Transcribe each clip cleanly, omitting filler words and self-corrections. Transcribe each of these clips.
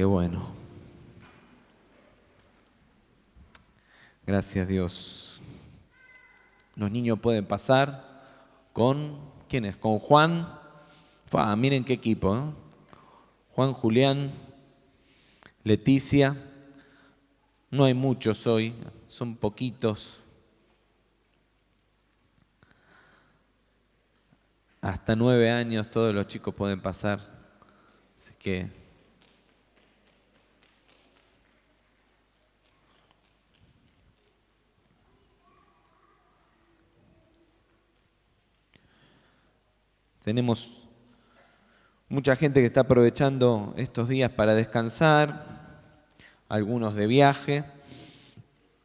Qué bueno. Gracias, Dios. Los niños pueden pasar con... ¿Quién es? Con Juan. Miren qué equipo, ¿eh? Juan, Julián, Leticia. No hay muchos hoy, son poquitos. Hasta 9 años todos los chicos pueden pasar. Así que... tenemos mucha gente que está aprovechando estos días para descansar, algunos de viaje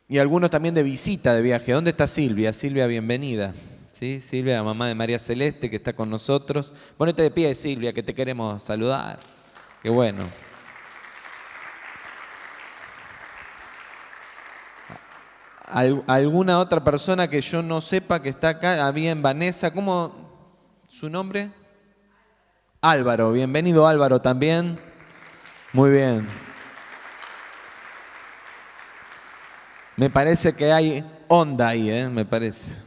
y algunos también de visita de viaje. ¿Dónde está Silvia? Silvia, bienvenida. ¿Sí? Silvia, la mamá de María Celeste, que está con nosotros. Ponete de pie, Silvia, que te queremos saludar. Qué bueno. ¿Alguna otra persona que yo no sepa que está acá? Bien, Vanessa, ¿cómo su nombre? Álvaro, bienvenido Álvaro también. Muy bien. Me parece que hay onda ahí, me parece.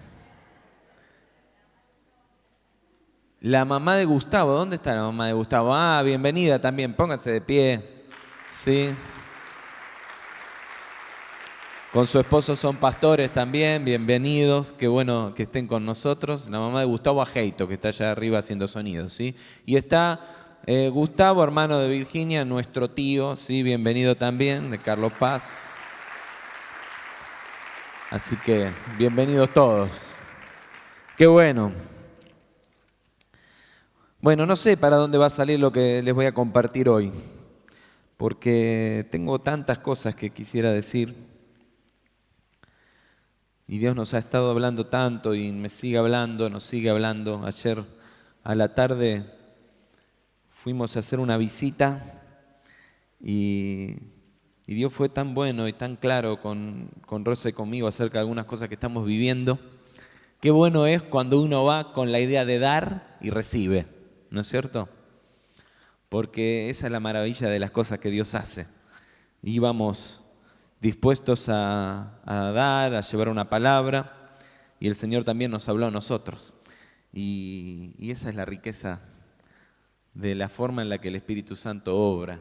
La mamá de Gustavo, ¿dónde está la mamá de Gustavo? Bienvenida también, póngase de pie. Sí. Con su esposo son pastores también, bienvenidos, qué bueno que estén con nosotros. La mamá de Gustavo Ajeito, que está allá arriba haciendo sonidos, ¿sí? Y está Gustavo, hermano de Virginia, nuestro tío, ¿sí? Bienvenido también, de Carlos Paz. Así que, bienvenidos todos. Qué bueno. Bueno, no sé para dónde va a salir lo que les voy a compartir hoy, porque tengo tantas cosas que quisiera decir. Y Dios nos ha estado hablando tanto y me sigue hablando, nos sigue hablando. Ayer a la tarde fuimos a hacer una visita y Dios fue tan bueno y tan claro con Rosa y conmigo acerca de algunas cosas que estamos viviendo. Qué bueno es cuando uno va con la idea de dar y recibe, ¿no es cierto? Porque esa es la maravilla de las cosas que Dios hace. Íbamos dispuestos a dar, a llevar una palabra, y el Señor también nos habló a nosotros. Y esa es la riqueza de la forma en la que el Espíritu Santo obra.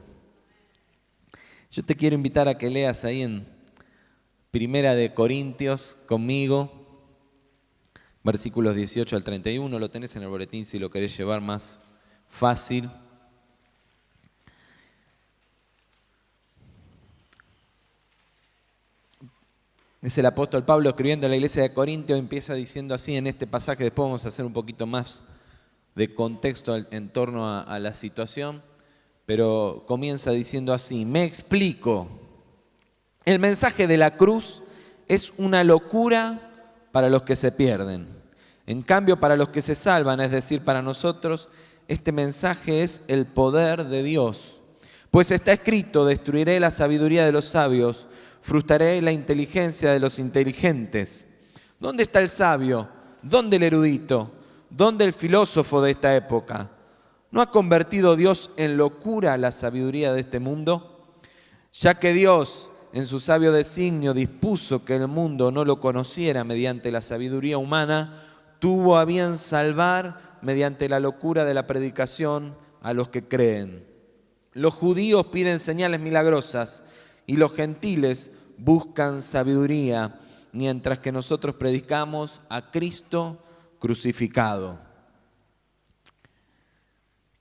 Yo te quiero invitar a que leas ahí en Primera de Corintios conmigo, versículos 18 al 31, lo tenés en el boletín si lo querés llevar más fácil. Es el apóstol Pablo escribiendo a la iglesia de Corintio, empieza diciendo así en este pasaje, después vamos a hacer un poquito más de contexto en torno a la situación, pero comienza diciendo así: me explico, el mensaje de la cruz es una locura para los que se pierden, en cambio para los que se salvan, es decir, para nosotros, este mensaje es el poder de Dios, pues está escrito: destruiré la sabiduría de los sabios, frustraré la inteligencia de los inteligentes. ¿Dónde está el sabio? ¿Dónde el erudito? ¿Dónde el filósofo de esta época? ¿No ha convertido Dios en locura la sabiduría de este mundo? Ya que Dios, en su sabio designio, dispuso que el mundo no lo conociera mediante la sabiduría humana, tuvo a bien salvar mediante la locura de la predicación a los que creen. Los judíos piden señales milagrosas y los gentiles buscan sabiduría, mientras que nosotros predicamos a Cristo crucificado.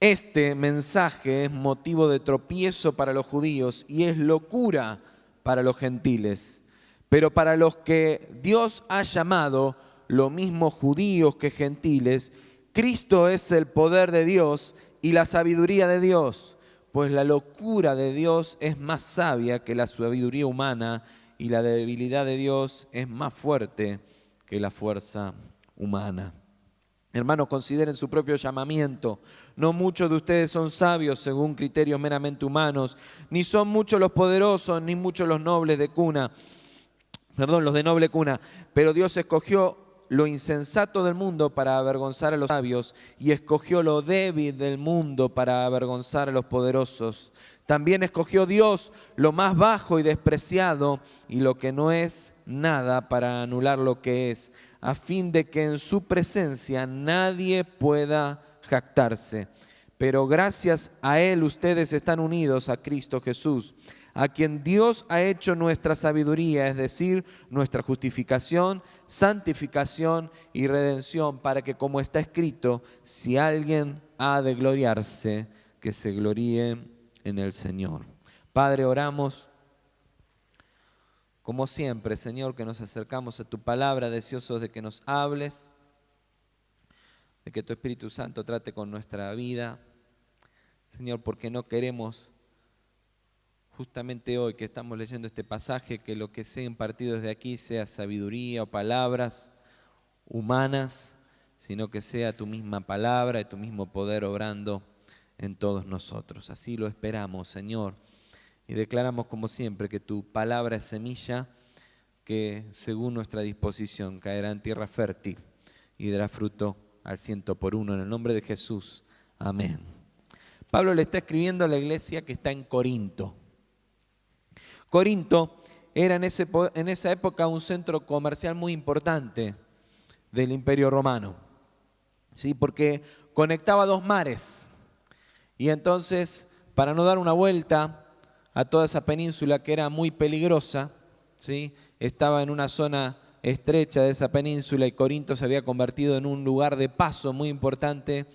Este mensaje es motivo de tropiezo para los judíos y es locura para los gentiles. Pero para los que Dios ha llamado, lo mismo judíos que gentiles, Cristo es el poder de Dios y la sabiduría de Dios. Pues la locura de Dios es más sabia que la sabiduría humana y la debilidad de Dios es más fuerte que la fuerza humana. Hermanos, consideren su propio llamamiento. No muchos de ustedes son sabios según criterios meramente humanos, ni son muchos los poderosos, ni muchos los nobles de cuna. Los de noble cuna. Pero Dios escogió lo insensato del mundo para avergonzar a los sabios, y escogió lo débil del mundo para avergonzar a los poderosos. También escogió Dios lo más bajo y despreciado, y lo que no es nada, para anular lo que es, a fin de que en su presencia nadie pueda jactarse. Pero gracias a Él ustedes están unidos a Cristo Jesús, a quien Dios ha hecho nuestra sabiduría, es decir, nuestra justificación, santificación y redención, para que, como está escrito, si alguien ha de gloriarse, que se gloríe en el Señor. Padre, oramos, como siempre, Señor, que nos acercamos a tu palabra, deseosos de que nos hables, de que tu Espíritu Santo trate con nuestra vida, Señor, porque no queremos justamente hoy que estamos leyendo este pasaje, que lo que sea impartido desde aquí sea sabiduría o palabras humanas, sino que sea tu misma palabra y tu mismo poder obrando en todos nosotros. Así lo esperamos, Señor, y declaramos como siempre que tu palabra es semilla que según nuestra disposición caerá en tierra fértil y dará fruto al 100 por 1. En el nombre de Jesús, amén. Pablo le está escribiendo a la iglesia que está en Corinto. Corinto era en esa época un centro comercial muy importante del Imperio Romano, ¿sí? Porque conectaba dos mares. Y entonces, para no dar una vuelta a toda esa península que era muy peligrosa, ¿sí? Estaba en una zona estrecha de esa península, y Corinto se había convertido en un lugar de paso muy importante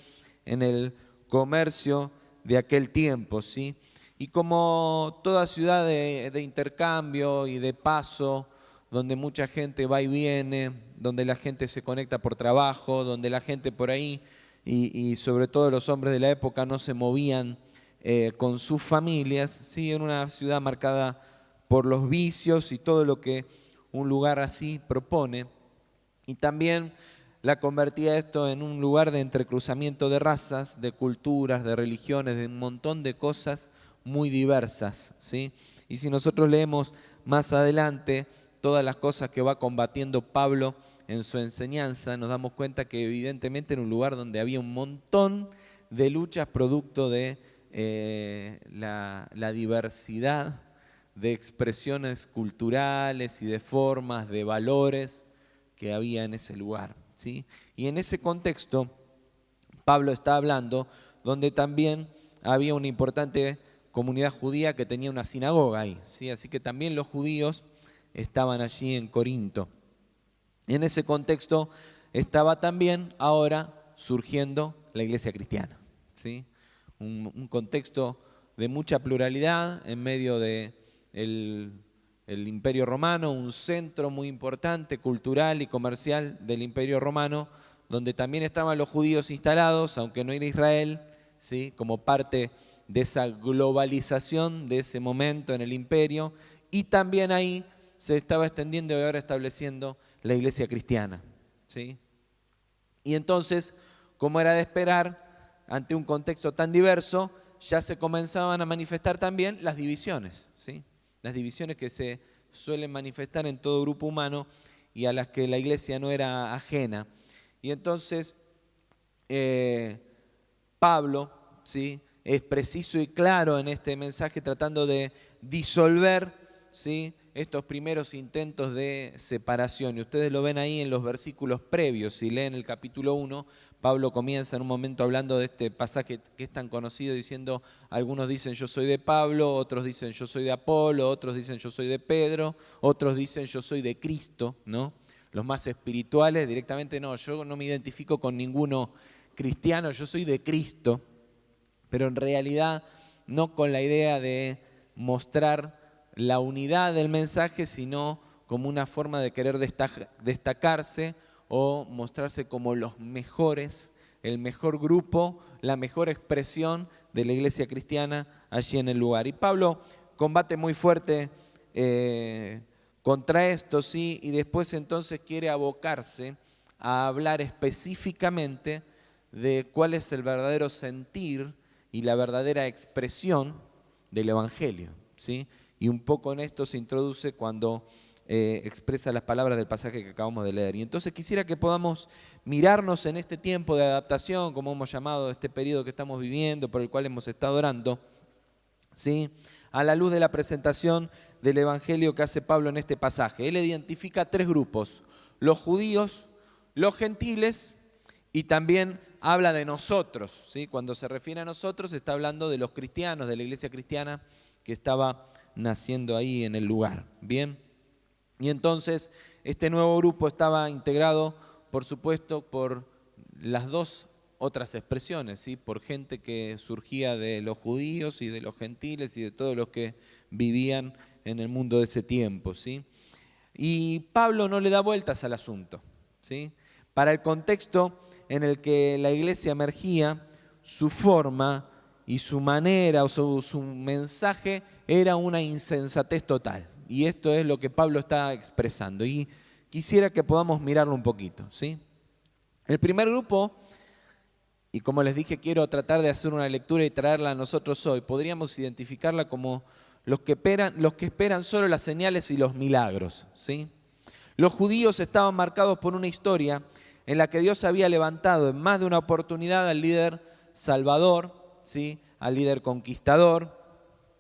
en el comercio de aquel tiempo, ¿sí? Y como toda ciudad de intercambio y de paso, donde mucha gente va y viene, donde la gente se conecta por trabajo, donde la gente por ahí, y sobre todo los hombres de la época, no se movían con sus familias, ¿sí? En una ciudad marcada por los vicios y todo lo que un lugar así propone. Y también la convertía esto en un lugar de entrecruzamiento de razas, de culturas, de religiones, de un montón de cosas muy diversas, ¿sí? Y si nosotros leemos más adelante todas las cosas que va combatiendo Pablo en su enseñanza, nos damos cuenta que evidentemente era un lugar donde había un montón de luchas producto de la diversidad de expresiones culturales y de formas, de valores que había en ese lugar, ¿sí? Y en ese contexto, Pablo está hablando donde también había una importante comunidad judía que tenía una sinagoga ahí, ¿sí? Así que también los judíos estaban allí en Corinto. Y en ese contexto estaba también ahora surgiendo la iglesia cristiana, ¿sí? Un contexto de mucha pluralidad en medio de el Imperio Romano, un centro muy importante cultural y comercial del Imperio Romano, donde también estaban los judíos instalados, aunque no era Israel, ¿sí? Como parte de esa globalización de ese momento en el imperio, y también ahí se estaba extendiendo y ahora estableciendo la iglesia cristiana, ¿sí? Y entonces, como era de esperar, ante un contexto tan diverso, ya se comenzaban a manifestar también las divisiones, ¿sí? Las divisiones que se suelen manifestar en todo grupo humano y a las que la iglesia no era ajena. Y entonces, Pablo, ¿sí?, es preciso y claro en este mensaje, tratando de disolver, ¿sí?, estos primeros intentos de separación. Y ustedes lo ven ahí en los versículos previos. Si leen el capítulo 1, Pablo comienza en un momento hablando de este pasaje que es tan conocido, diciendo, algunos dicen yo soy de Pablo, otros dicen yo soy de Apolo, otros dicen yo soy de Pedro, otros dicen yo soy de Cristo, ¿no? Los más espirituales directamente, no, yo no me identifico con ninguno cristiano, yo soy de Cristo, pero en realidad no con la idea de mostrar la unidad del mensaje, sino como una forma de querer destacarse o mostrarse como los mejores, el mejor grupo, la mejor expresión de la iglesia cristiana allí en el lugar. Y Pablo combate muy fuerte contra esto, ¿sí? Y después entonces quiere abocarse a hablar específicamente de cuál es el verdadero sentir y la verdadera expresión del Evangelio, ¿sí? Y un poco en esto se introduce cuando expresa las palabras del pasaje que acabamos de leer. Y entonces quisiera que podamos mirarnos en este tiempo de adaptación, como hemos llamado este periodo que estamos viviendo, por el cual hemos estado orando, ¿sí?, a la luz de la presentación del Evangelio que hace Pablo en este pasaje. Él identifica tres grupos: los judíos, los gentiles, y también habla de nosotros, ¿sí? Cuando se refiere a nosotros está hablando de los cristianos, de la iglesia cristiana que estaba naciendo ahí en el lugar. Bien, y entonces este nuevo grupo estaba integrado, por supuesto, por las dos otras expresiones, ¿sí?, por gente que surgía de los judíos y de los gentiles y de todos los que vivían en el mundo de ese tiempo, ¿sí? Y Pablo no le da vueltas al asunto, ¿sí? Para el contexto en el que la iglesia emergía, su forma y su manera o su mensaje era una insensatez total. Y esto es lo que Pablo está expresando. Y quisiera que podamos mirarlo un poquito, ¿sí? El primer grupo, y como les dije, quiero tratar de hacer una lectura y traerla a nosotros hoy, podríamos identificarla como los que esperan solo las señales y los milagros, ¿sí? Los judíos estaban marcados por una historia en la que Dios había levantado en más de una oportunidad al líder salvador, ¿sí?, al líder conquistador,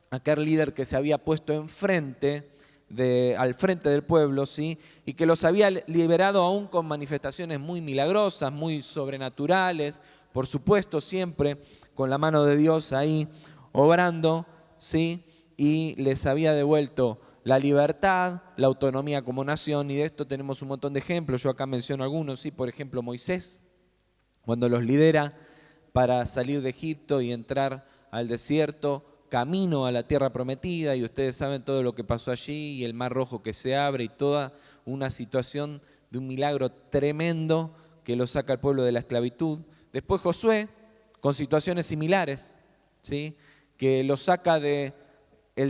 aquel líder que se había puesto al frente del pueblo, ¿sí?, y que los había liberado aún con manifestaciones muy milagrosas, muy sobrenaturales, por supuesto siempre con la mano de Dios ahí obrando, ¿sí?, y les había devuelto la libertad, la autonomía como nación, y de esto tenemos un montón de ejemplos. Yo acá menciono algunos, ¿sí? Por ejemplo, Moisés, cuando los lidera para salir de Egipto y entrar al desierto, camino a la tierra prometida, y ustedes saben todo lo que pasó allí, y el mar rojo que se abre, y toda una situación de un milagro tremendo que lo saca al pueblo de la esclavitud. Después Josué, con situaciones similares, ¿sí?, que lo saca del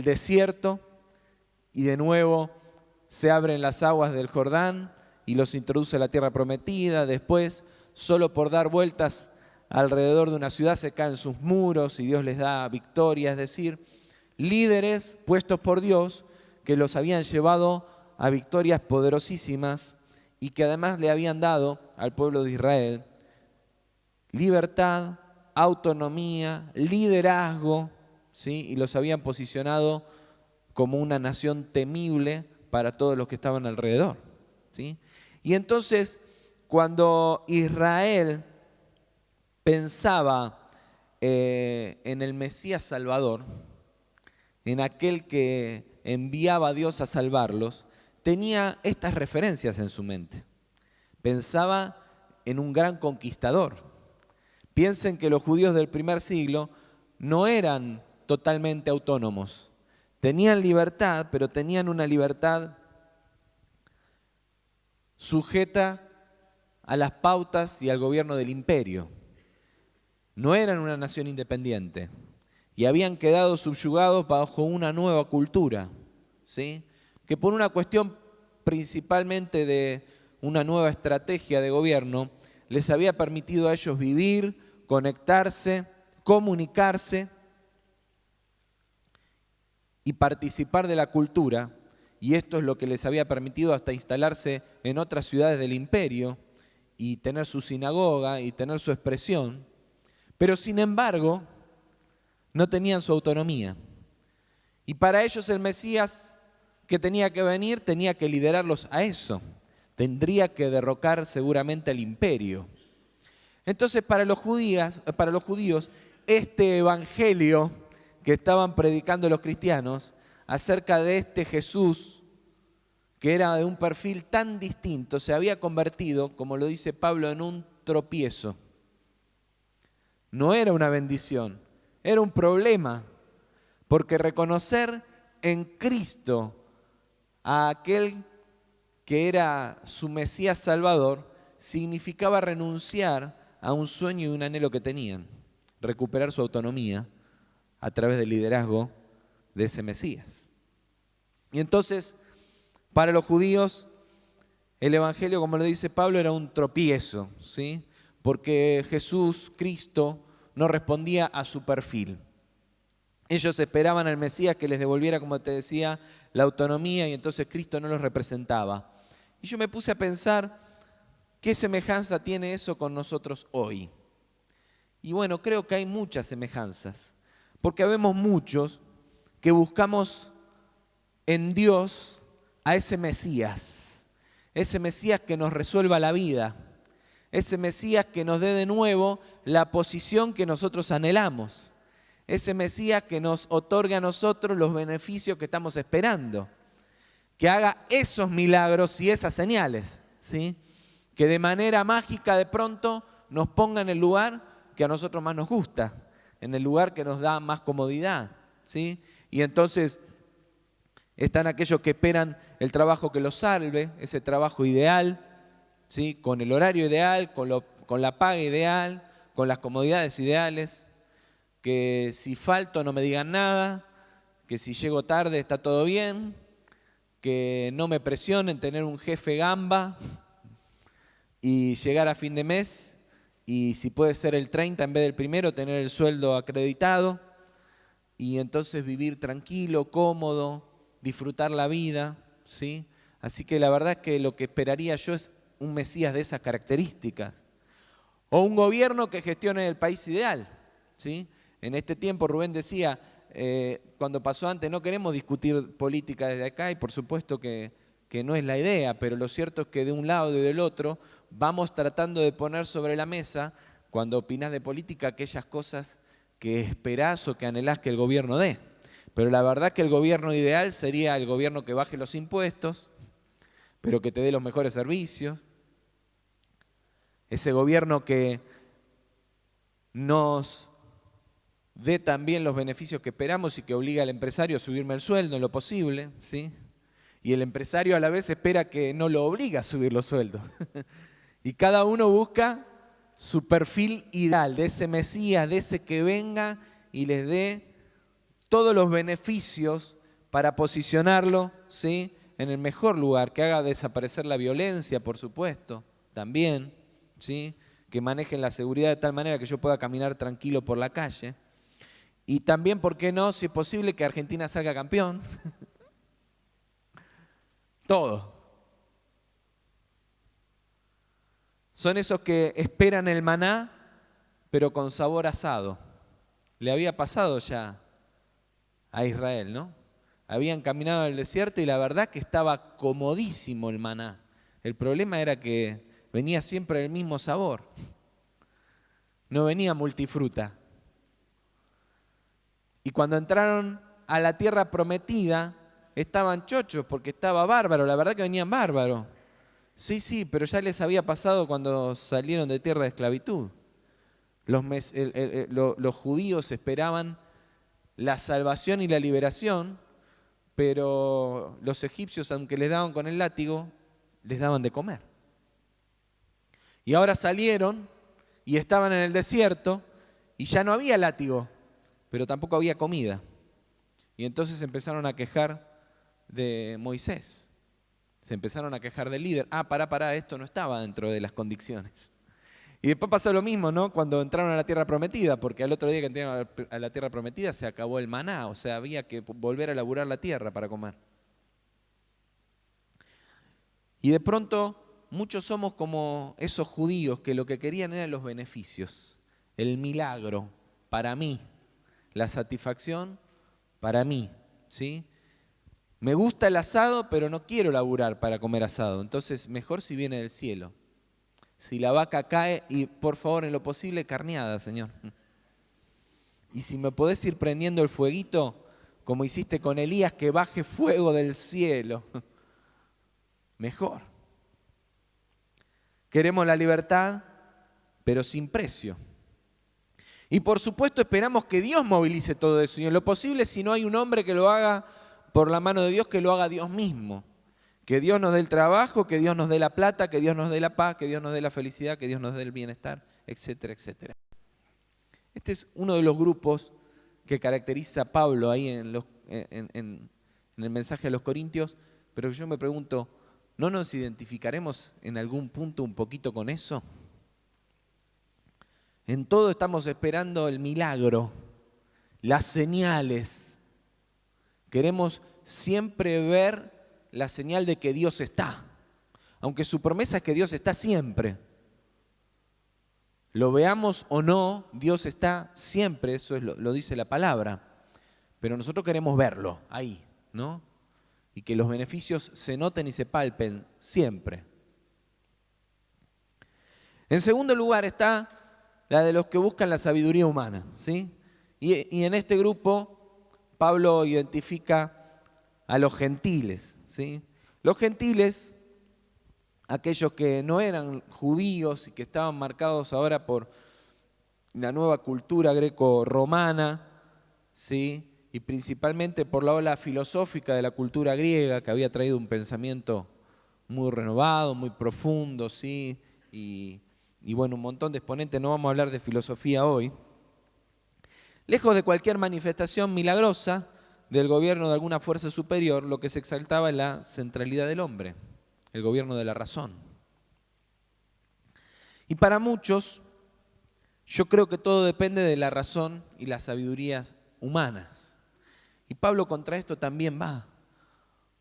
desierto, y de nuevo se abren las aguas del Jordán y los introduce a la tierra prometida. Después, solo por dar vueltas alrededor de una ciudad se caen sus muros y Dios les da victoria. Es decir, líderes puestos por Dios que los habían llevado a victorias poderosísimas y que además le habían dado al pueblo de Israel libertad, autonomía, liderazgo, ¿sí?, y los habían posicionado como una nación temible para todos los que estaban alrededor, ¿sí? Y entonces, cuando Israel pensaba en el Mesías Salvador, en aquel que enviaba a Dios a salvarlos, tenía estas referencias en su mente. Pensaba en un gran conquistador. Piensen que los judíos del primer siglo no eran totalmente autónomos. Tenían libertad, pero tenían una libertad sujeta a las pautas y al gobierno del imperio. No eran una nación independiente y habían quedado subyugados bajo una nueva cultura, ¿sí?, que por una cuestión principalmente de una nueva estrategia de gobierno les había permitido a ellos vivir, conectarse, comunicarse y participar de la cultura, y esto es lo que les había permitido hasta instalarse en otras ciudades del imperio y tener su sinagoga y tener su expresión, pero sin embargo no tenían su autonomía. Y para ellos el Mesías que tenía que venir tenía que liderarlos a eso, tendría que derrocar seguramente al imperio. Entonces para los judíos este evangelio que estaban predicando los cristianos acerca de este Jesús, que era de un perfil tan distinto, se había convertido, como lo dice Pablo, en un tropiezo. No era una bendición, era un problema, porque reconocer en Cristo a aquel que era su Mesías Salvador significaba renunciar a un sueño y un anhelo que tenían, recuperar su autonomía a través del liderazgo de ese Mesías. Y entonces, para los judíos, el evangelio, como lo dice Pablo, era un tropiezo, ¿sí?, porque Jesús, Cristo, no respondía a su perfil. Ellos esperaban al Mesías que les devolviera, como te decía, la autonomía y entonces Cristo no los representaba. Y yo me puse a pensar, ¿qué semejanza tiene eso con nosotros hoy? Y bueno, creo que hay muchas semejanzas, porque vemos muchos que buscamos en Dios a ese Mesías que nos resuelva la vida, ese Mesías que nos dé de nuevo la posición que nosotros anhelamos, ese Mesías que nos otorgue a nosotros los beneficios que estamos esperando, que haga esos milagros y esas señales, ¿sí? Que de manera mágica de pronto nos ponga en el lugar que a nosotros más nos gusta, en el lugar que nos da más comodidad, ¿sí? Y entonces están aquellos que esperan el trabajo que los salve, ese trabajo ideal, ¿sí? Con el horario ideal, con la paga ideal, con las comodidades ideales, que si falto no me digan nada, que si llego tarde está todo bien, que no me presionen tener un jefe gamba y llegar a fin de mes y si puede ser el 30 en vez del primero, tener el sueldo acreditado y entonces vivir tranquilo, cómodo, disfrutar la vida, ¿sí? Así que la verdad es que lo que esperaría yo es un Mesías de esas características. O un gobierno que gestione el país ideal, ¿sí? En este tiempo Rubén decía, cuando pasó antes, no queremos discutir política desde acá y por supuesto que no es la idea, pero lo cierto es que de un lado y del otro vamos tratando de poner sobre la mesa, cuando opinás de política, aquellas cosas que esperás o que anhelás que el gobierno dé. Pero la verdad que el gobierno ideal sería el gobierno que baje los impuestos, pero que te dé los mejores servicios. Ese gobierno que nos dé también los beneficios que esperamos y que obliga al empresario a subirme el sueldo en lo posible, ¿sí? Y el empresario a la vez espera que no lo obligue a subir los sueldos. Y cada uno busca su perfil ideal, de ese Mesías, de ese que venga y les dé todos los beneficios para posicionarlo, ¿sí? En el mejor lugar, que haga desaparecer la violencia, por supuesto, también, ¿sí? Que manejen la seguridad de tal manera que yo pueda caminar tranquilo por la calle. Y también, ¿por qué no? Si es posible, que Argentina salga campeón. Todo. Son esos que esperan el maná, pero con sabor asado. Le había pasado ya a Israel, ¿no? Habían caminado en el desierto y la verdad que estaba comodísimo el maná. El problema era que venía siempre el mismo sabor. No venía multifruta. Y cuando entraron a la tierra prometida, estaban chochos porque estaba bárbaro. La verdad que venían bárbaros. Sí, pero ya les había pasado cuando salieron de tierra de esclavitud. Los judíos esperaban la salvación y la liberación, pero los egipcios, aunque les daban con el látigo, les daban de comer. Y ahora salieron y estaban en el desierto y ya no había látigo, pero tampoco había comida. Y entonces se empezaron a quejar de Moisés. Se empezaron a quejar del líder. Pará, esto no estaba dentro de las condiciones. Y después pasó lo mismo, ¿no? Cuando entraron a la tierra prometida, porque al otro día que entraron a la tierra prometida se acabó el maná, o sea, había que volver a laburar la tierra para comer. Y de pronto muchos somos como esos judíos que lo que querían eran los beneficios, el milagro para mí, la satisfacción para mí, ¿sí? Me gusta el asado, pero no quiero laburar para comer asado, entonces mejor si viene del cielo. Si la vaca cae, y por favor, en lo posible, carneada, Señor. Y si me podés ir prendiendo el fueguito, como hiciste con Elías, que baje fuego del cielo. Mejor. Queremos la libertad, pero sin precio. Y por supuesto esperamos que Dios movilice todo eso. Y en lo posible, si no hay un hombre que lo haga por la mano de Dios, que lo haga Dios mismo. Que Dios nos dé el trabajo, que Dios nos dé la plata, que Dios nos dé la paz, que Dios nos dé la felicidad, que Dios nos dé el bienestar, etcétera, etcétera. Este es uno de los grupos que caracteriza a Pablo ahí en el mensaje a los Corintios, pero yo me pregunto, ¿no nos identificaremos en algún punto un poquito con eso? En todo estamos esperando el milagro, las señales, Queremos siempre ver la señal de que Dios está. Aunque su promesa es que Dios está siempre. Lo veamos o no, Dios está siempre, eso lo dice la palabra. Pero nosotros queremos verlo ahí, ¿no? Y que los beneficios se noten y se palpen siempre. En segundo lugar está la de los que buscan la sabiduría humana, ¿sí? Y en este grupo Pablo identifica a los gentiles, ¿sí? Los gentiles, aquellos que no eran judíos y que estaban marcados ahora por la nueva cultura greco-romana, ¿sí? Y principalmente por la ola filosófica de la cultura griega, que había traído un pensamiento muy renovado, muy profundo, ¿sí? Y bueno, un montón de exponentes, no vamos a hablar de filosofía hoy. Lejos de cualquier manifestación milagrosa del gobierno de alguna fuerza superior, lo que se exaltaba es la centralidad del hombre, el gobierno de la razón. Y para muchos, yo creo que todo depende de la razón y las sabidurías humanas. Y Pablo contra esto también va,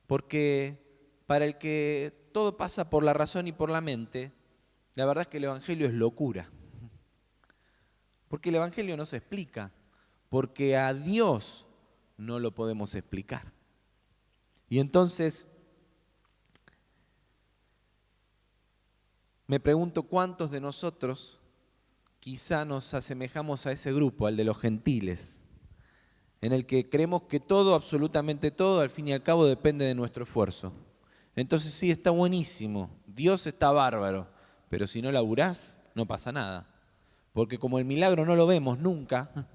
porque para el que todo pasa por la razón y por la mente, la verdad es que el Evangelio es locura. Porque el Evangelio no se explica, porque a Dios no lo podemos explicar. Y entonces, me pregunto cuántos de nosotros quizá nos asemejamos a ese grupo, al de los gentiles, en el que creemos que todo, absolutamente todo, al fin y al cabo depende de nuestro esfuerzo. Entonces sí, está buenísimo, Dios está bárbaro, pero si no laburás, no pasa nada. Porque como el milagro no lo vemos nunca,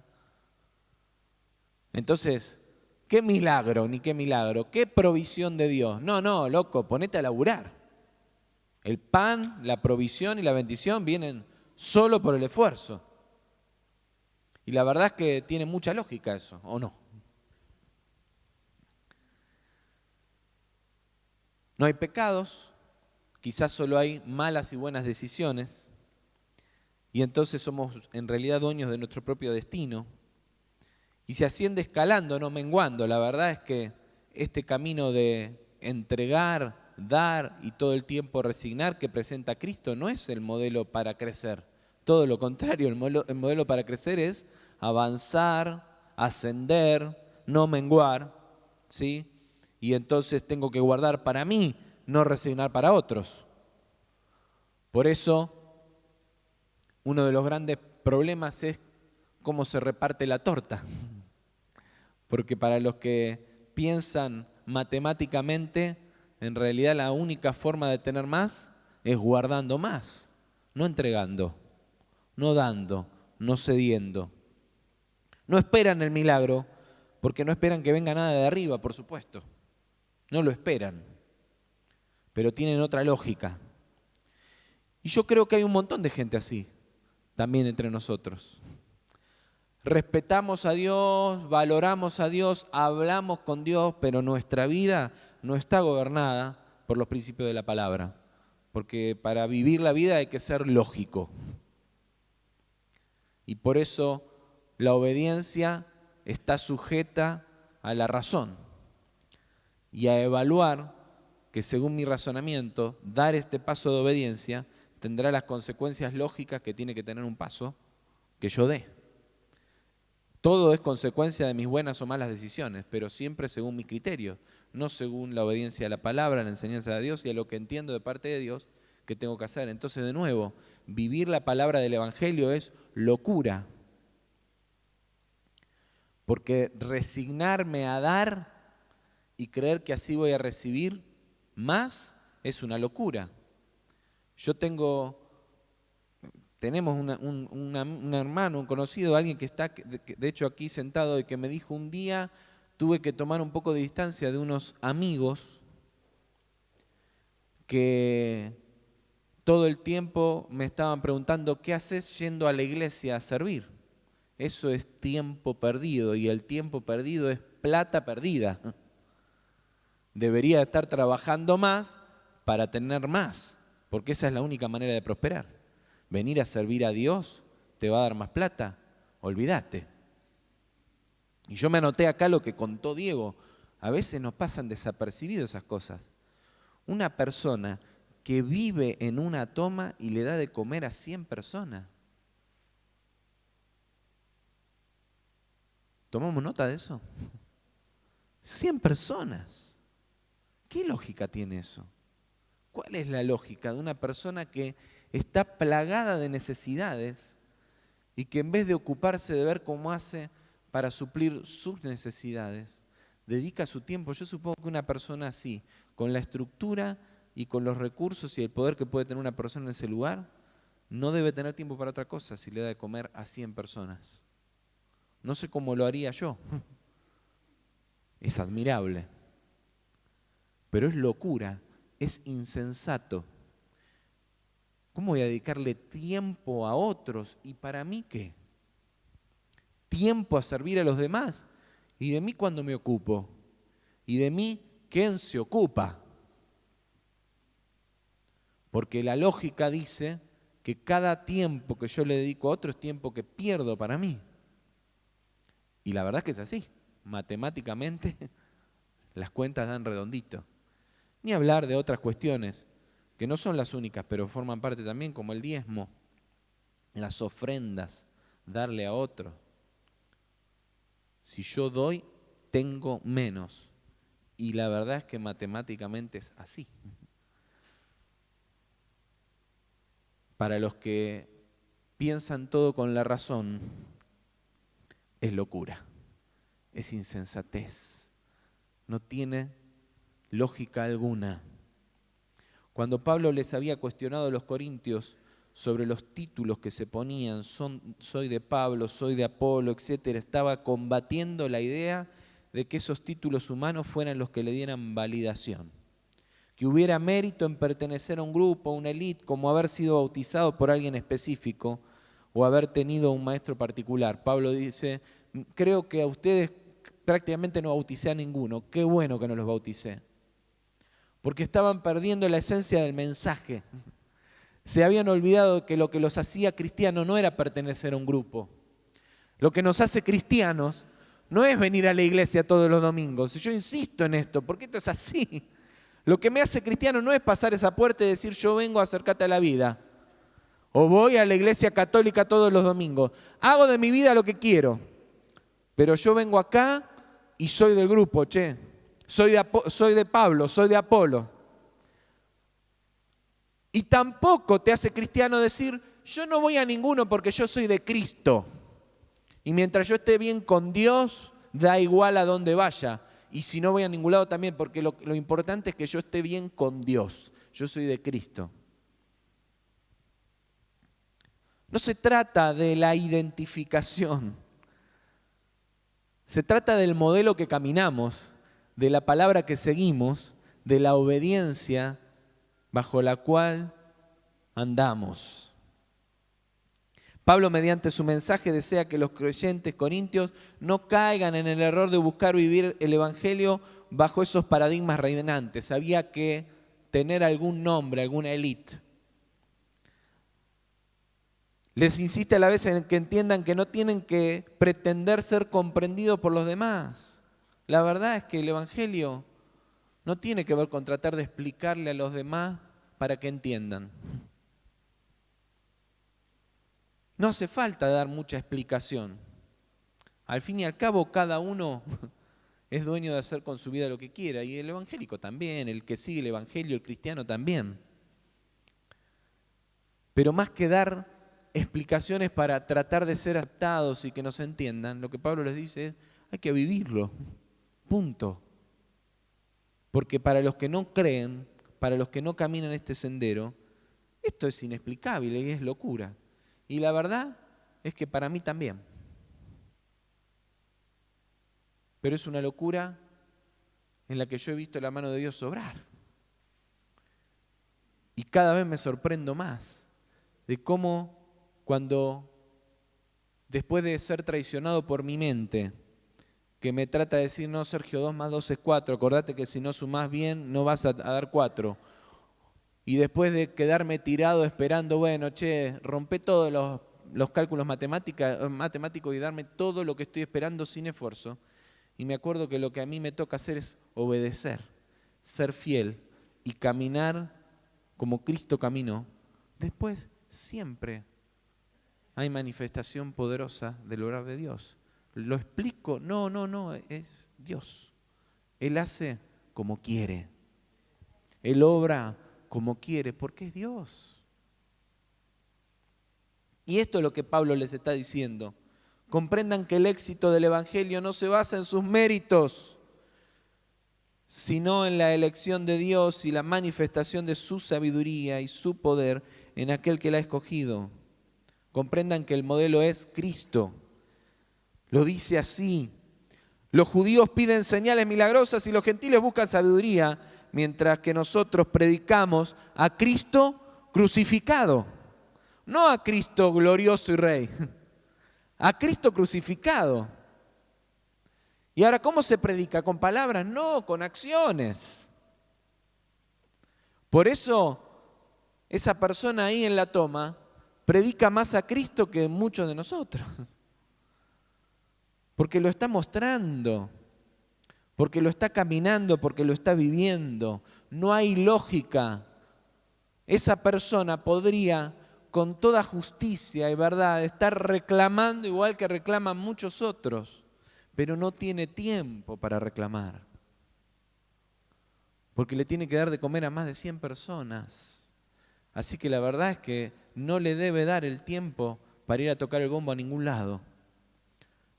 entonces, ¿qué milagro ni qué milagro? ¿Qué provisión de Dios? No, loco, ponete a laburar. El pan, la provisión y la bendición vienen solo por el esfuerzo. Y la verdad es que tiene mucha lógica eso, ¿o no? No hay pecados, quizás solo hay malas y buenas decisiones, y entonces somos en realidad dueños de nuestro propio destino. Y se asciende escalando, no menguando. La verdad es que este camino de entregar, dar y todo el tiempo resignar que presenta Cristo no es el modelo para crecer. Todo lo contrario, el modelo para crecer es avanzar, ascender, no menguar, ¿sí? Y entonces tengo que guardar para mí, no resignar para otros. Por eso, uno de los grandes problemas es cómo se reparte la torta. Porque para los que piensan matemáticamente, en realidad la única forma de tener más es guardando más, no entregando, no dando, no cediendo. No esperan el milagro, porque no esperan que venga nada de arriba, por supuesto. No lo esperan, pero tienen otra lógica. Y yo creo que hay un montón de gente así, también entre nosotros. Respetamos a Dios, valoramos a Dios, hablamos con Dios, pero nuestra vida no está gobernada por los principios de la palabra. Porque para vivir la vida hay que ser lógico. Y por eso la obediencia está sujeta a la razón y a evaluar que según mi razonamiento, dar este paso de obediencia tendrá las consecuencias lógicas que tiene que tener un paso que yo dé. Todo es consecuencia de mis buenas o malas decisiones, pero siempre según mi criterio, no según la obediencia a la palabra, a la enseñanza de Dios y a lo que entiendo de parte de Dios que tengo que hacer. Entonces, de nuevo, vivir la palabra del Evangelio es locura, porque resignarme a dar y creer que así voy a recibir más es una locura. Tenemos un hermano, un conocido, alguien que está, de hecho, aquí sentado y que me dijo un día, tuve que tomar un poco de distancia de unos amigos que todo el tiempo me estaban preguntando, ¿qué haces yendo a la iglesia a servir? Eso es tiempo perdido y el tiempo perdido es plata perdida. Debería estar trabajando más para tener más, porque esa es la única manera de prosperar. Venir a servir a Dios te va a dar más plata, olvídate. Y yo me anoté acá lo que contó Diego. a veces nos pasan desapercibidos esas cosas. Una persona que vive en una toma y le da de comer a 100 personas. ¿Tomamos nota de eso? 100 personas. ¿Qué lógica tiene eso? ¿Cuál es la lógica de una persona que está plagada de necesidades y que en vez de ocuparse de ver cómo hace para suplir sus necesidades, dedica su tiempo? Yo supongo que una persona así, con la estructura y con los recursos y el poder que puede tener una persona en ese lugar, no debe tener tiempo para otra cosa si le da de comer a 100 personas. No sé cómo lo haría yo. Es admirable. Pero es locura, es insensato. ¿Cómo voy a dedicarle tiempo a otros? ¿Y para mí qué? ¿Tiempo a servir a los demás? ¿Y de mí cuándo me ocupo? ¿Y de mí quién se ocupa? Porque la lógica dice que cada tiempo que yo le dedico a otro es tiempo que pierdo para mí. Y la verdad es que es así. Matemáticamente las cuentas dan redondito. Ni hablar de otras cuestiones que no son las únicas, pero forman parte también, como el diezmo, las ofrendas, darle a otro. Si yo doy, tengo menos. Y la verdad es que matemáticamente es así. Para los que piensan todo con la razón, es locura, es insensatez, no tiene lógica alguna. Cuando Pablo les había cuestionado a los corintios sobre los títulos que se ponían, soy de Pablo, soy de Apolo, etcétera, estaba combatiendo la idea de que esos títulos humanos fueran los que le dieran validación. Que hubiera mérito en pertenecer a un grupo, a una élite, como haber sido bautizado por alguien específico o haber tenido un maestro particular. Pablo dice, creo que a ustedes prácticamente no bauticé a ninguno, qué bueno que no los bauticé. Porque estaban perdiendo la esencia del mensaje. Se habían olvidado que lo que los hacía cristianos no era pertenecer a un grupo. Lo que nos hace cristianos no es venir a la iglesia todos los domingos. Yo insisto en esto, porque esto es así. Lo que me hace cristiano no es pasar esa puerta y decir yo vengo a acercarte a la vida. O voy a la iglesia católica todos los domingos. Hago de mi vida lo que quiero. Pero yo vengo acá y soy del grupo, che. Soy de Pablo, soy de Apolo. Y tampoco te hace cristiano decir yo no voy a ninguno porque yo soy de Cristo. Y mientras yo esté bien con Dios, da igual a dónde vaya. Y si no voy a ningún lado también, porque lo importante es que yo esté bien con Dios. Yo soy de Cristo. No se trata de la identificación. Se trata del modelo que caminamos, de la palabra que seguimos, de la obediencia bajo la cual andamos. Pablo, mediante su mensaje, desea que los creyentes corintios no caigan en el error de buscar vivir el evangelio bajo esos paradigmas reinantes. Había que tener algún nombre, alguna élite. Les insiste a la vez en que entiendan que no tienen que pretender ser comprendidos por los demás. La verdad es que el evangelio no tiene que ver con tratar de explicarle a los demás para que entiendan. No hace falta dar mucha explicación. Al fin y al cabo, cada uno es dueño de hacer con su vida lo que quiera. Y el evangélico también, el que sigue el evangelio, el cristiano también. Pero más que dar explicaciones para tratar de ser aceptados y que nos entiendan, lo que Pablo les dice es, hay que vivirlo. Punto. Porque para los que no creen, para los que no caminan este sendero, esto es inexplicable y es locura. Y la verdad es que para mí también. Pero es una locura en la que yo he visto la mano de Dios obrar. Y cada vez me sorprendo más de cómo cuando, después de ser traicionado por mi mente, que me trata de decir, no, Sergio, 2 más 2 es 4, acordate que si no sumás bien no vas a dar 4. Y después de quedarme tirado esperando, bueno, che, rompe todos los cálculos matemáticos y darme todo lo que estoy esperando sin esfuerzo. Y me acuerdo que lo que a mí me toca hacer es obedecer, ser fiel y caminar como Cristo caminó. Después siempre hay manifestación poderosa del obrar de Dios. ¿Lo explico? No, es Dios. Él hace como quiere. Él obra como quiere, porque es Dios. Y esto es lo que Pablo les está diciendo. Comprendan que el éxito del Evangelio no se basa en sus méritos, sino en la elección de Dios y la manifestación de su sabiduría y su poder en aquel que la ha escogido. Comprendan que el modelo es Cristo. Lo dice así: los judíos piden señales milagrosas y los gentiles buscan sabiduría, mientras que nosotros predicamos a Cristo crucificado. No a Cristo glorioso y rey, a Cristo crucificado. Y ahora, ¿cómo se predica? ¿Con palabras? No, con acciones. Por eso, esa persona ahí en la toma predica más a Cristo que muchos de nosotros. Porque lo está mostrando, porque lo está caminando, porque lo está viviendo. No hay lógica. Esa persona podría, con toda justicia y verdad, estar reclamando igual que reclaman muchos otros, pero no tiene tiempo para reclamar, porque le tiene que dar de comer a más de 100 personas. Así que la verdad es que no le debe dar el tiempo para ir a tocar el bombo a ningún lado.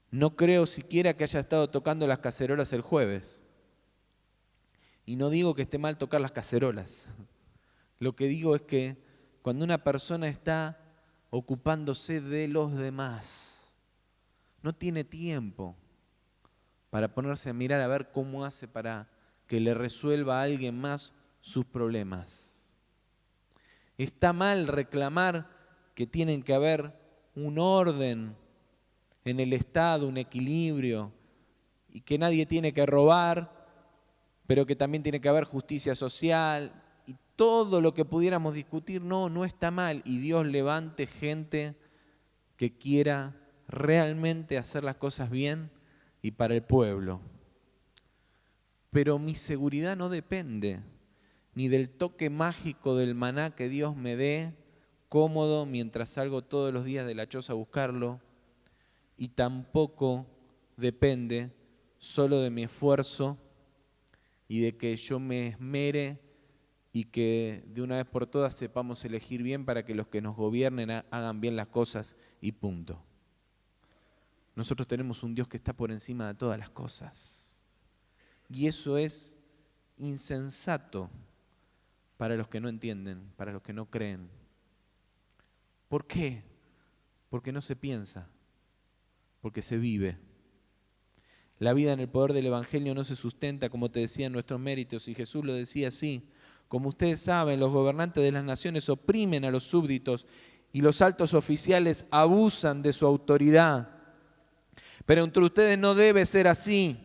No creo siquiera que haya estado tocando las cacerolas el jueves. Y no digo que esté mal tocar las cacerolas. Lo que digo es que cuando una persona está ocupándose de los demás, no tiene tiempo para ponerse a mirar a ver cómo hace para que le resuelva a alguien más sus problemas. Está mal reclamar que tienen que haber un orden en el Estado, un equilibrio, y que nadie tiene que robar, pero que también tiene que haber justicia social, y todo lo que pudiéramos discutir. No está mal, y Dios levante gente que quiera realmente hacer las cosas bien y para el pueblo. Pero mi seguridad no depende ni del toque mágico del maná que Dios me dé, cómodo mientras salgo todos los días de la choza a buscarlo, y tampoco depende solo de mi esfuerzo y de que yo me esmere y que de una vez por todas sepamos elegir bien para que los que nos gobiernen hagan bien las cosas y punto. Nosotros tenemos un Dios que está por encima de todas las cosas. Y eso es insensato para los que no entienden, para los que no creen. ¿Por qué? Porque no se piensa, porque se vive. La vida en el poder del Evangelio no se sustenta, como te decía, en nuestros méritos, y Jesús lo decía así: como ustedes saben, los gobernantes de las naciones oprimen a los súbditos y los altos oficiales abusan de su autoridad. Pero entre ustedes no debe ser así,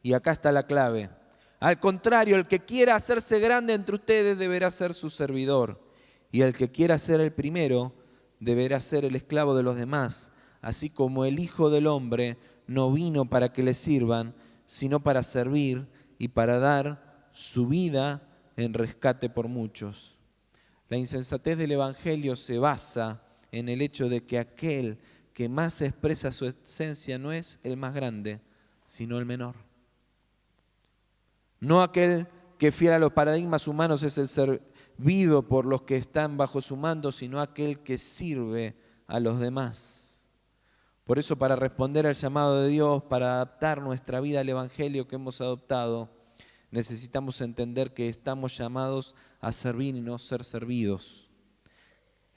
y acá está la clave. Al contrario, el que quiera hacerse grande entre ustedes deberá ser su servidor, y el que quiera ser el primero deberá ser el esclavo de los demás, así como el Hijo del Hombre no vino para que le sirvan, sino para servir y para dar su vida en rescate por muchos. La insensatez del Evangelio se basa en el hecho de que aquel que más expresa su esencia no es el más grande, sino el menor. No aquel que fiel a los paradigmas humanos es el servido por los que están bajo su mando, sino aquel que sirve a los demás. Por eso, para responder al llamado de Dios, para adaptar nuestra vida al Evangelio que hemos adoptado, necesitamos entender que estamos llamados a servir y no ser servidos.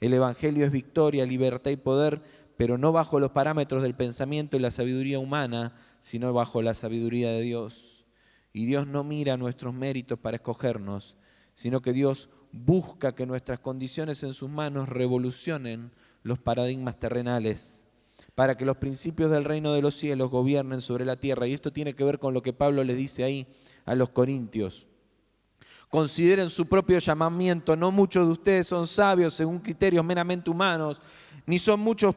El Evangelio es victoria, libertad y poder, pero no bajo los parámetros del pensamiento y la sabiduría humana, sino bajo la sabiduría de Dios. Y Dios no mira nuestros méritos para escogernos, sino que Dios busca que nuestras condiciones en sus manos revolucionen los paradigmas terrenales, para que los principios del reino de los cielos gobiernen sobre la tierra. Y esto tiene que ver con lo que Pablo les dice ahí a los corintios. Consideren su propio llamamiento. No muchos de ustedes son sabios según criterios meramente humanos, ni son muchos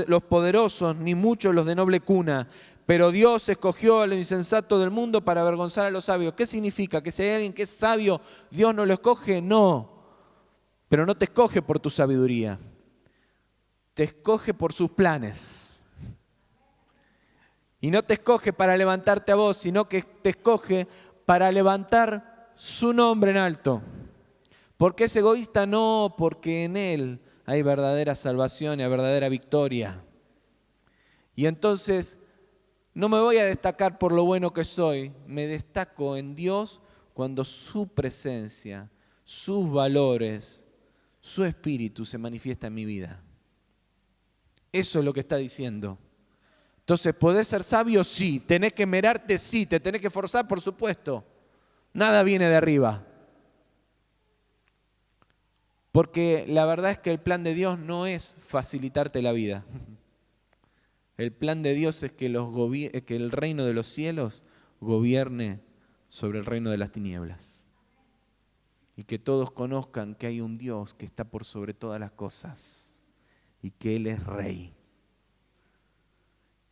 los poderosos, ni muchos los de noble cuna. pero Dios escogió a lo insensato del mundo para avergonzar a los sabios. ¿Qué significa? ¿Que si hay alguien que es sabio, Dios no lo escoge? No, pero no te escoge por tu sabiduría, te escoge por sus planes. Y no te escoge para levantarte a vos, sino que te escoge para levantar su nombre en alto. ¿Por qué es egoísta? No, porque en Él hay verdadera salvación y verdadera victoria. Y entonces no me voy a destacar por lo bueno que soy, me destaco en Dios cuando su presencia, sus valores, su espíritu se manifiesta en mi vida. Eso es lo que está diciendo. Entonces, ¿podés ser sabio? Sí. ¿Tenés que esmerarte? Sí. ¿Te tenés que esforzar? Por supuesto. Nada viene de arriba. Porque la verdad es que el plan de Dios no es facilitarte la vida. El plan de Dios es que el reino de los cielos gobierne sobre el reino de las tinieblas. Y que todos conozcan que hay un Dios que está por sobre todas las cosas y que Él es Rey.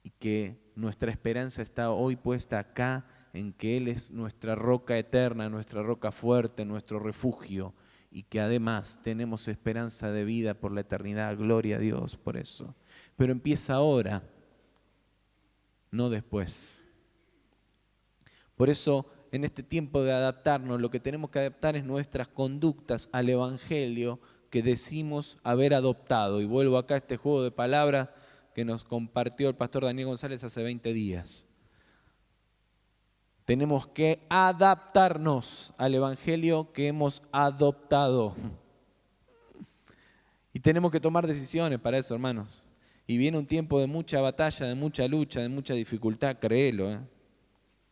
Y que nuestra esperanza está hoy puesta acá en que Él es nuestra roca eterna, nuestra roca fuerte, nuestro refugio. Y que además tenemos esperanza de vida por la eternidad. Gloria a Dios por eso. Pero empieza ahora, no después. Por eso, en este tiempo de adaptarnos, lo que tenemos que adaptar es nuestras conductas al Evangelio que decimos haber adoptado. Y vuelvo acá a este juego de palabras que nos compartió el pastor Daniel González hace 20 días. Tenemos que adaptarnos al Evangelio que hemos adoptado. Y tenemos que tomar decisiones para eso, hermanos. Y viene un tiempo de mucha batalla, de mucha lucha, de mucha dificultad, créelo.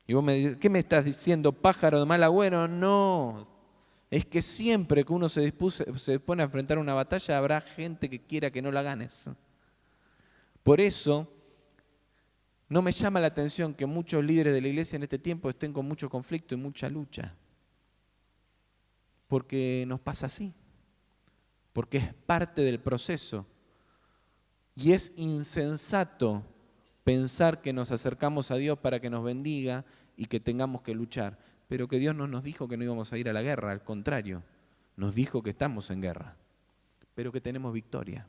Y vos me dices, ¿qué me estás diciendo, pájaro de mal agüero? No, es que siempre que uno se pone a enfrentar una batalla, habrá gente que quiera que no la ganes. Por eso, no me llama la atención que muchos líderes de la iglesia en este tiempo estén con mucho conflicto y mucha lucha. Porque nos pasa así. Porque es parte del proceso. Y es insensato pensar que nos acercamos a Dios para que nos bendiga y que tengamos que luchar. Pero que Dios no nos dijo que no íbamos a ir a la guerra, al contrario. Nos dijo que estamos en guerra, pero que tenemos victoria.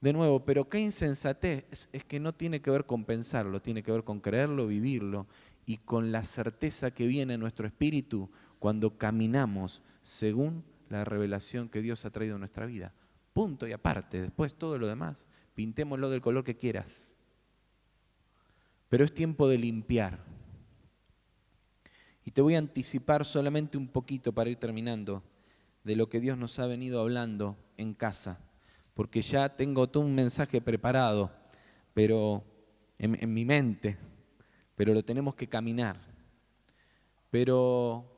De nuevo, pero qué insensatez es que no tiene que ver con pensarlo, tiene que ver con creerlo, vivirlo y con la certeza que viene en nuestro espíritu cuando caminamos según la revelación que Dios ha traído a nuestra vida. Punto y aparte, después todo lo demás, pintémoslo del color que quieras. Pero es tiempo de limpiar. Y te voy a anticipar solamente un poquito para ir terminando de lo que Dios nos ha venido hablando en casa. Porque ya tengo todo un mensaje preparado, pero en mi mente, pero lo tenemos que caminar. Pero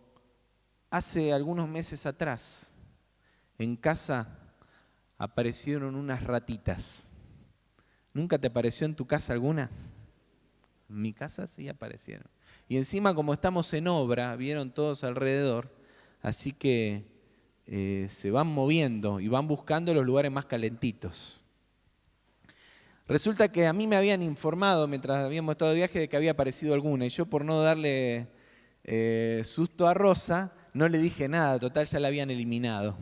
hace algunos meses atrás, en casa aparecieron unas ratitas. ¿Nunca te apareció en tu casa alguna? En mi casa sí aparecieron. Y encima, como estamos en obra, vieron todos alrededor, así que se van moviendo y van buscando los lugares más calentitos. Resulta que a mí me habían informado mientras habíamos estado de viaje de que había aparecido alguna y yo por no darle susto a Rosa no le dije nada, total ya la habían eliminado.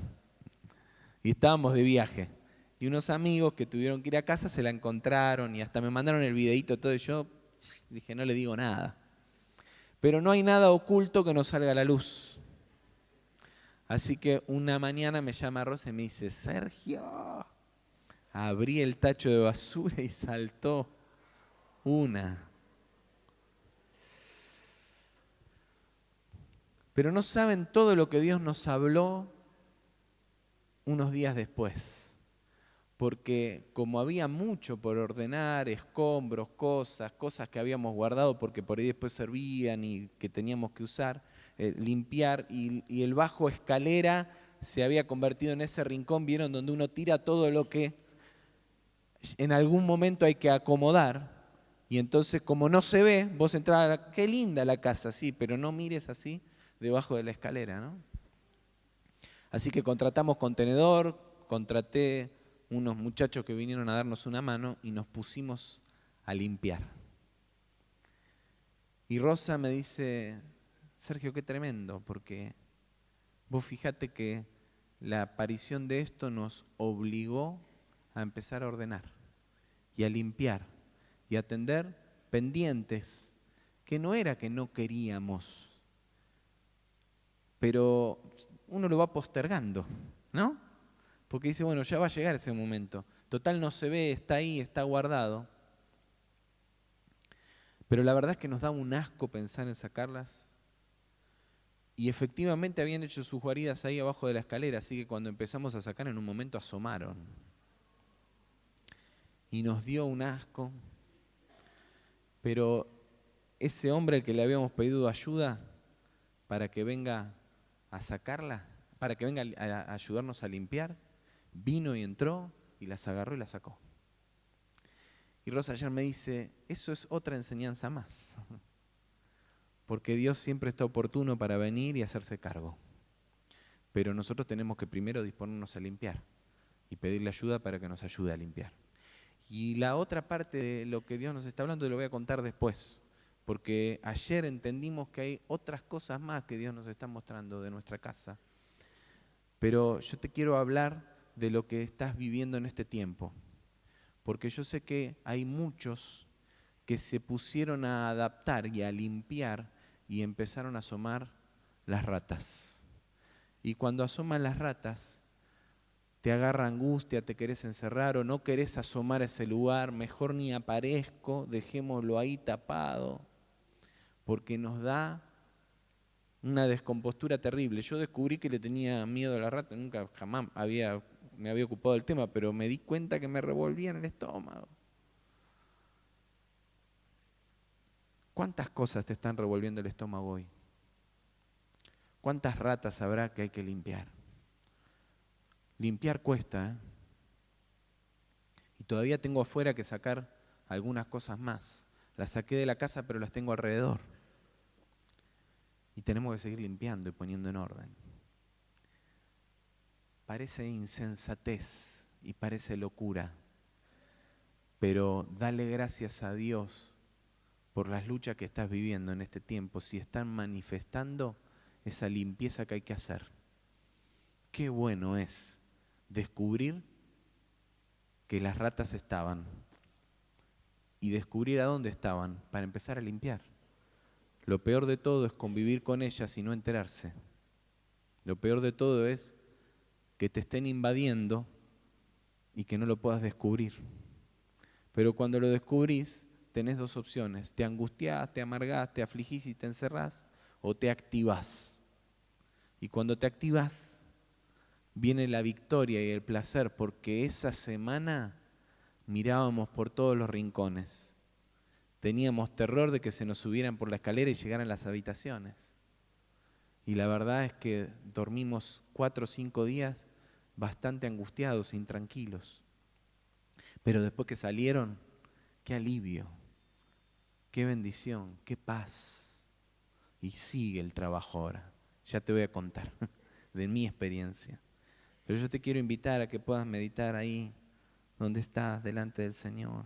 Y estábamos de viaje. Y unos amigos que tuvieron que ir a casa se la encontraron y hasta me mandaron el videíto todo y yo dije no le digo nada. Pero no hay nada oculto que no salga a la luz. Así que una mañana me llama Rosa y me dice, Sergio, abrí el tacho de basura y saltó una. Pero no saben todo lo que Dios nos habló unos días después. Porque como había mucho por ordenar, escombros, cosas que habíamos guardado porque por ahí después servían y que teníamos que usar, limpiar, y el bajo escalera se había convertido en ese rincón, ¿vieron? Donde uno tira todo lo que en algún momento hay que acomodar. Y entonces, como no se ve, vos entrás, qué linda la casa, sí, pero no mires así debajo de la escalera, ¿no? Así que contratamos contenedor, contraté unos muchachos que vinieron a darnos una mano y nos pusimos a limpiar. Y Rosa me dice, Sergio, qué tremendo, porque vos fíjate que la aparición de esto nos obligó a empezar a ordenar y a limpiar y a atender pendientes, que no era que no queríamos, pero uno lo va postergando, ¿no? Porque dice, bueno, ya va a llegar ese momento. Total no se ve, está ahí, está guardado. Pero la verdad es que nos da un asco pensar en sacarlas. Y efectivamente habían hecho sus guaridas ahí abajo de la escalera, así que cuando empezamos a sacar en un momento asomaron. Y nos dio un asco. Pero ese hombre al que le habíamos pedido ayuda para que venga a sacarla, para que venga a ayudarnos a limpiar, vino y entró y las agarró y las sacó. Y Rosa ayer me dice, eso es otra enseñanza más. Porque Dios siempre está oportuno para venir y hacerse cargo. Pero nosotros tenemos que primero disponernos a limpiar y pedirle ayuda para que nos ayude a limpiar. Y la otra parte de lo que Dios nos está hablando lo voy a contar después, porque ayer entendimos que hay otras cosas más que Dios nos está mostrando de nuestra casa. Pero yo te quiero hablar de lo que estás viviendo en este tiempo, porque yo sé que hay muchos que se pusieron a adaptar y a limpiar y empezaron a asomar las ratas. Y cuando asoman las ratas, te agarra angustia, te querés encerrar o no querés asomar a ese lugar, mejor ni aparezco, dejémoslo ahí tapado, porque nos da una descompostura terrible. Yo descubrí que le tenía miedo a la rata, nunca jamás me había ocupado del tema, pero me di cuenta que me revolvía en el estómago. ¿Cuántas cosas te están revolviendo el estómago hoy? ¿Cuántas ratas habrá que hay que limpiar? Limpiar cuesta, ¿eh? Y todavía tengo afuera que sacar algunas cosas más. Las saqué de la casa, pero las tengo alrededor. Y tenemos que seguir limpiando y poniendo en orden. Parece insensatez y parece locura, pero dale gracias a Dios por las luchas que estás viviendo en este tiempo, si están manifestando esa limpieza que hay que hacer. Qué bueno es descubrir que las ratas estaban y descubrir a dónde estaban para empezar a limpiar. Lo peor de todo es convivir con ellas y no enterarse. Lo peor de todo es que te estén invadiendo y que no lo puedas descubrir. Pero cuando lo descubrís, tenés dos opciones. Te angustiás, te amargás, te afligís y te encerrás, o te activás. Y cuando te activás, viene la victoria y el placer, porque esa semana mirábamos por todos los rincones. Teníamos terror de que se nos subieran por la escalera y llegaran a las habitaciones. Y la verdad es que dormimos 4 o 5 días bastante angustiados, intranquilos. Pero después que salieron, qué alivio, qué bendición, qué paz. Y sigue el trabajo ahora. Ya te voy a contar de mi experiencia. Pero yo te quiero invitar a que puedas meditar ahí donde estás, delante del Señor.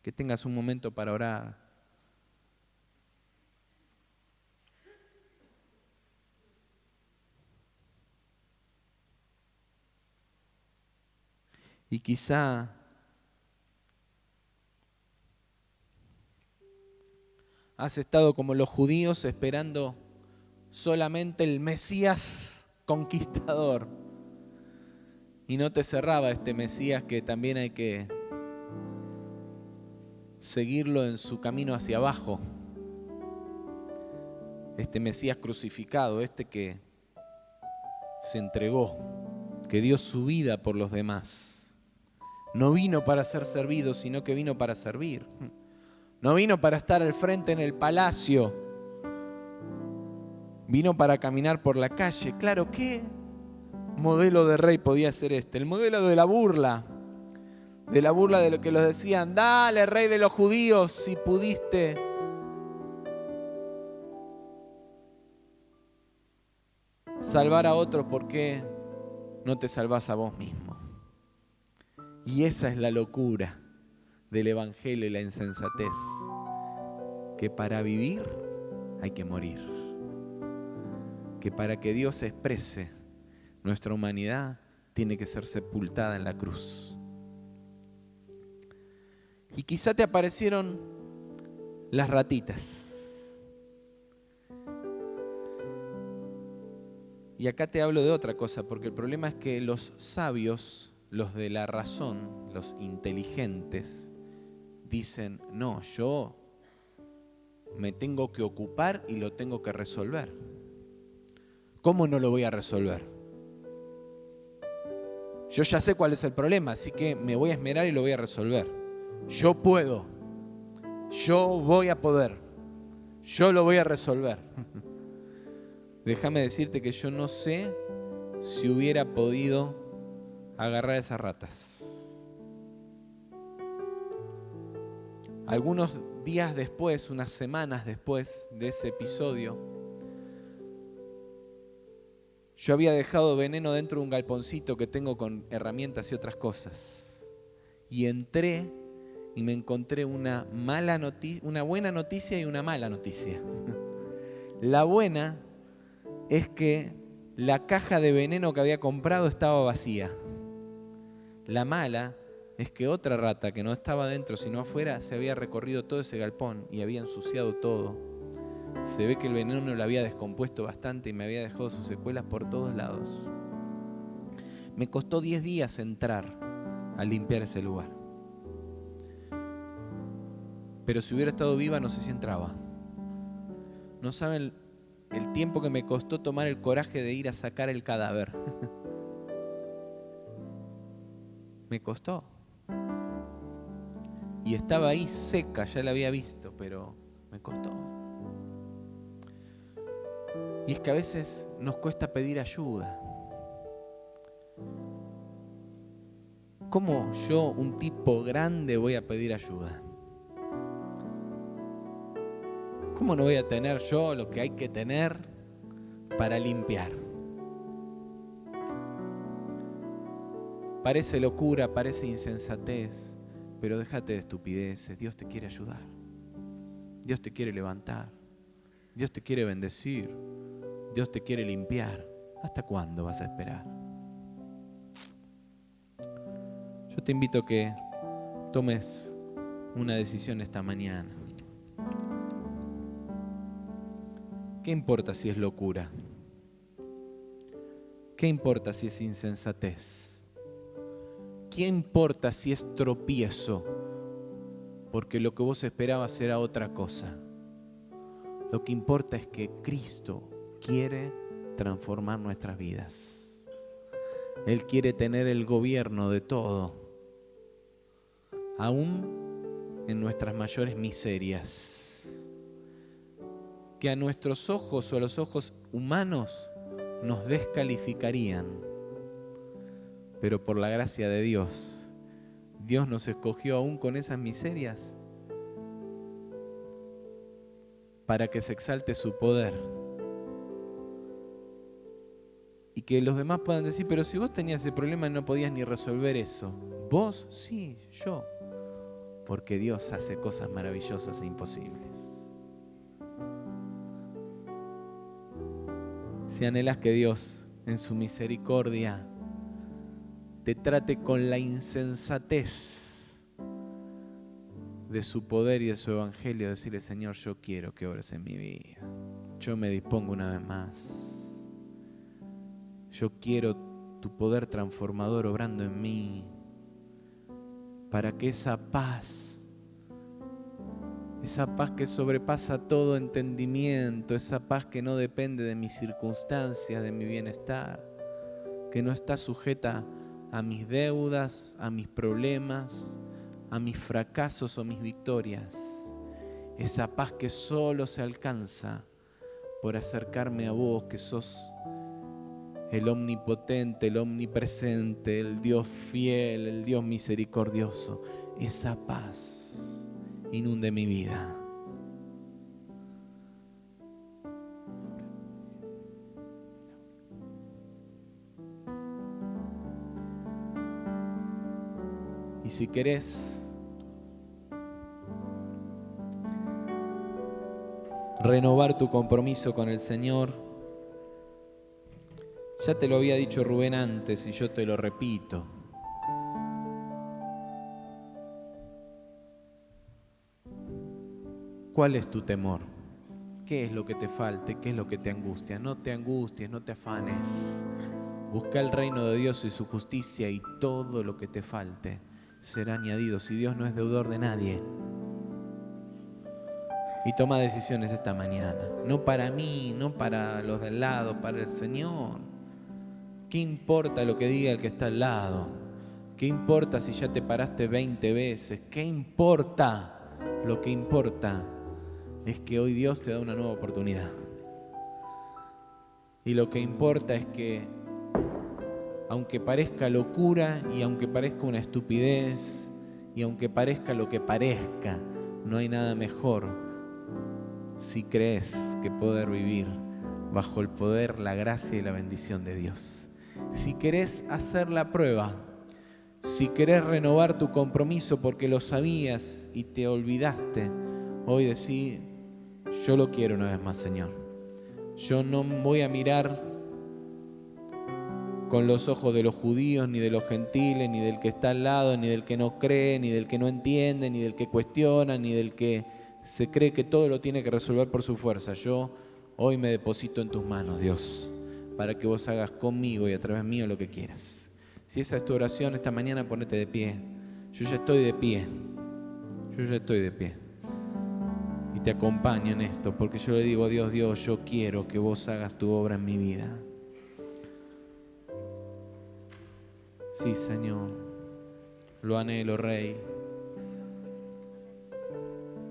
Que tengas un momento para orar. Y quizá has estado como los judíos esperando solamente el Mesías conquistador. Y no te cerraba este Mesías que también hay que seguirlo en su camino hacia abajo. Este Mesías crucificado, este que se entregó, que dio su vida por los demás. No vino para ser servido, sino que vino para servir. No vino para estar al frente en el palacio. Vino para caminar por la calle. Claro, ¿qué modelo de rey podía ser este? El modelo de la burla de lo que los decían, dale, rey de los judíos, si pudiste. Salvar a otros, ¿por qué no te salvás a vos mismo? Y esa es la locura del Evangelio y la insensatez. que para vivir hay que morir. Que para que Dios exprese nuestra humanidad tiene que ser sepultada en la cruz. Y quizá te aparecieron las ratitas. Y acá te hablo de otra cosa, porque el problema es que los sabios, los de la razón, los inteligentes, dicen, no, yo me tengo que ocupar y lo tengo que resolver. ¿Cómo no lo voy a resolver? Yo ya sé cuál es el problema, así que me voy a esmerar y lo voy a resolver. Yo puedo, yo voy a poder, yo lo voy a resolver. Déjame decirte que yo no sé si hubiera podido agarrar esas ratas. Algunos días después, unas semanas después de ese episodio, yo había dejado veneno dentro de un galponcito que tengo con herramientas y otras cosas. Y entré y me encontré una buena noticia y una mala noticia. La buena es que la caja de veneno que había comprado estaba vacía. La mala es que otra rata que no estaba dentro sino afuera se había recorrido todo ese galpón y había ensuciado todo. Se ve que el veneno lo había descompuesto bastante y me había dejado sus secuelas por todos lados. Me costó 10 días entrar a limpiar ese lugar. Pero si hubiera estado viva no sé si entraba. No saben el tiempo que me costó tomar el coraje de ir a sacar el cadáver. Me costó. Y estaba ahí seca, ya la había visto, pero me costó. Y es que a veces nos cuesta pedir ayuda. ¿Cómo yo, un tipo grande, voy a pedir ayuda? ¿Cómo no voy a tener yo lo que hay que tener para limpiar? Parece locura, parece insensatez, pero déjate de estupideces. Dios te quiere ayudar. Dios te quiere levantar. Dios te quiere bendecir. Dios te quiere limpiar. ¿Hasta cuándo vas a esperar? Yo te invito a que tomes una decisión esta mañana. ¿Qué importa si es locura? ¿Qué importa si es insensatez? ¿Qué importa si es tropiezo? Porque lo que vos esperabas era otra cosa. Lo que importa es que Cristo quiere transformar nuestras vidas. Él quiere tener el gobierno de todo, aún en nuestras mayores miserias. Que a nuestros ojos o a los ojos humanos nos descalificarían. Pero por la gracia de Dios, Dios nos escogió aún con esas miserias para que se exalte su poder. Y que los demás puedan decir, pero si vos tenías ese problema y no podías ni resolver eso. ¿Vos? Sí, yo. Porque Dios hace cosas maravillosas e imposibles. Si anhelas que Dios, en su misericordia, te trate con la insensatez de su poder y de su evangelio, decirle, Señor, yo quiero que obres en mi vida. Yo me dispongo una vez más. Yo quiero tu poder transformador obrando en mí, para que esa paz que sobrepasa todo entendimiento, esa paz que no depende de mis circunstancias, de mi bienestar, que no está sujeta a mis deudas, a mis problemas, a mis fracasos o mis victorias. Esa paz que solo se alcanza por acercarme a vos, que sos el omnipotente, el omnipresente, el Dios fiel, el Dios misericordioso. Esa paz inunde mi vida. Y si querés, renovar tu compromiso con el Señor. Ya te lo había dicho Rubén antes y yo te lo repito. ¿Cuál es tu temor? ¿Qué es lo que te falte? ¿Qué es lo que te angustia? No te angusties, no te afanes. Busca el reino de Dios y su justicia y todo lo que te falte será añadido. Si Dios no es deudor de nadie. Y toma decisiones esta mañana. No para mí, no para los del lado, para el Señor. ¿Qué importa lo que diga el que está al lado? ¿Qué importa si ya te paraste 20 veces? ¿Qué importa? Lo que importa es que hoy Dios te da una nueva oportunidad. Y lo que importa es que, aunque parezca locura y aunque parezca una estupidez y aunque parezca lo que parezca, no hay nada mejor si crees que poder vivir bajo el poder, la gracia y la bendición de Dios. Si querés hacer la prueba, si querés renovar tu compromiso porque lo sabías y te olvidaste, hoy decí: yo lo quiero una vez más, Señor. Yo no voy a mirar con los ojos de los judíos, ni de los gentiles, ni del que está al lado, ni del que no cree, ni del que no entiende, ni del que cuestiona, ni del que se cree que todo lo tiene que resolver por su fuerza. Yo hoy me deposito en tus manos, Dios, para que vos hagas conmigo y a través mío lo que quieras. Si esa es tu oración esta mañana, ponete de pie. Yo ya estoy de pie. Yo ya estoy de pie. Y te acompaño en esto, porque yo le digo a Dios: Dios, yo quiero que vos hagas tu obra en mi vida. Sí, Señor, lo anhelo, Rey.